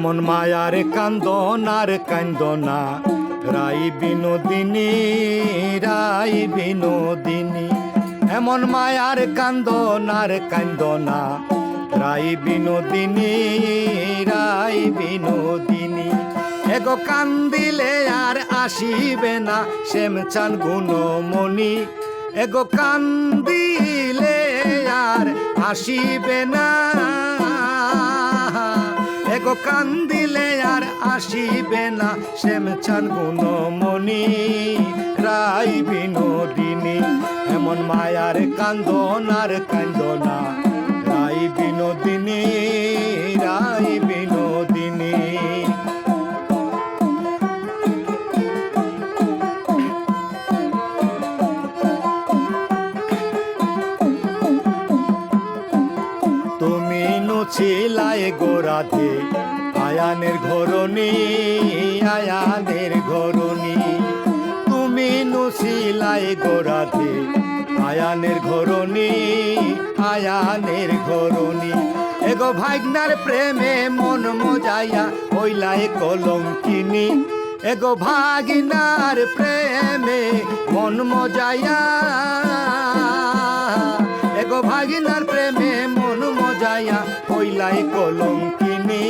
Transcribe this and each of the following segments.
এমন মায়ার কান্দন আর কান্দনা রাই বিনোদিনী, রাই বিনোদিনী। এমন মায়ার কান্দন আর কান্দনা রাই বিনোদিনী, রাই বিনোদিনী। এগো কান্দিলে আর আসিবে না শ্যামচাঁদ গুণমণি, এগো কান্দিলে আর আসিবে না, এগো কান্দিলে আর আসিবে না শ্যামচাঁদ গুণমণি, রাই বিনোদিনী। এমন মায়ার কান্দন আর কান্দনা রাই বিনোদিনী, রাই বিনোদিনী। তুমি নুছিলাই গোরাধে আয়ানের ঘরণী, আয়ানের ঘরণী। তুমি নুছিলাই গোরাধে আয়ানের ঘরণী, আয়ানের ঘরণী। এগো ভাগনার প্রেমে মন মজাইয়া হইলাই কলঙ্কিনী, এগো ভাগিনার প্রেমে মন মজাইয়া, এগো ভাগিনার প্রেমে মন মজাইয়া হইলাই কলঙ্কিনী,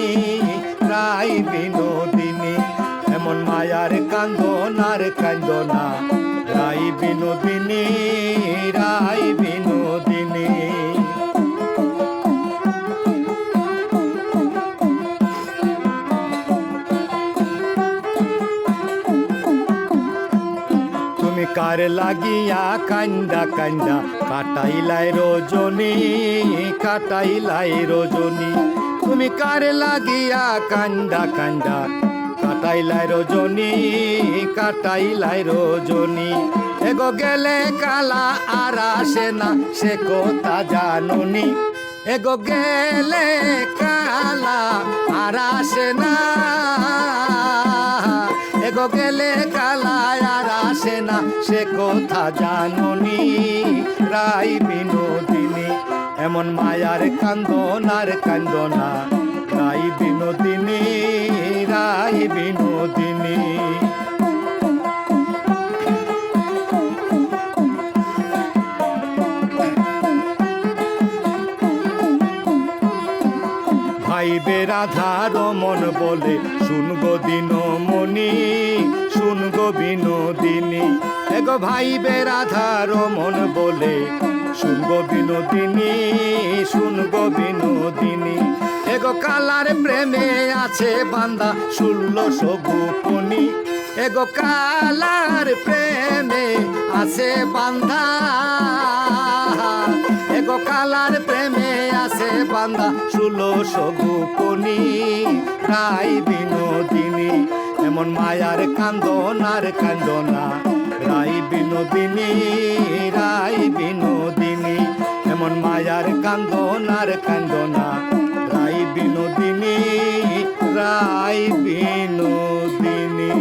রাই বিনোদিনী। এমন মায়ার কান্দন আর কান্দনা রাই বিনোদিনী, রাই বিনোদিনী। তুমি কার লাগিয়া কান্দা কান্দা কাটাইলাই রজনী, কাটাইলাই রজনী। তুমি কার লাগিয়া কান্দা কান্দা কাটাইলাই রজনী, কাটাইলাই রজনী। এগো গেলে কালা আর আসে না সে কথা জানুনি, এগো গেলে কালা আর আসে না, এগো গেলে কালা আর আসে না সে কথা জানুনি, রাই বিনোদিনী। এমন মায়ার কান্দন আর কান্দনা রাই বিনোদিনী, রাই বিনোদিনী। ভাইবে রাধা রমন বলে শুনগো দিনমণি, শুনগো বিনোদিনী। এগো ভাইবে রাধা রমন বলে শুনগো বিনোদিনী, শুনগো বিনোদিনী। এগো কালার প্রেমে আছে বান্দা 1600 গোপনী, এগো কালার প্রেমে আছে বান্দা, এগো কালার প্রেমে আছে বান্দা 1600 গোপনী, রাই বিনোদিনী। এমন মায়ার কান্দন আর কান্দনা রাই বিনোদিনী, রাই বিনোদিনী। এমন মায়ার কান্দন আর কান্দনা রাই বিনোদিনী, রাই বিনোদিনী।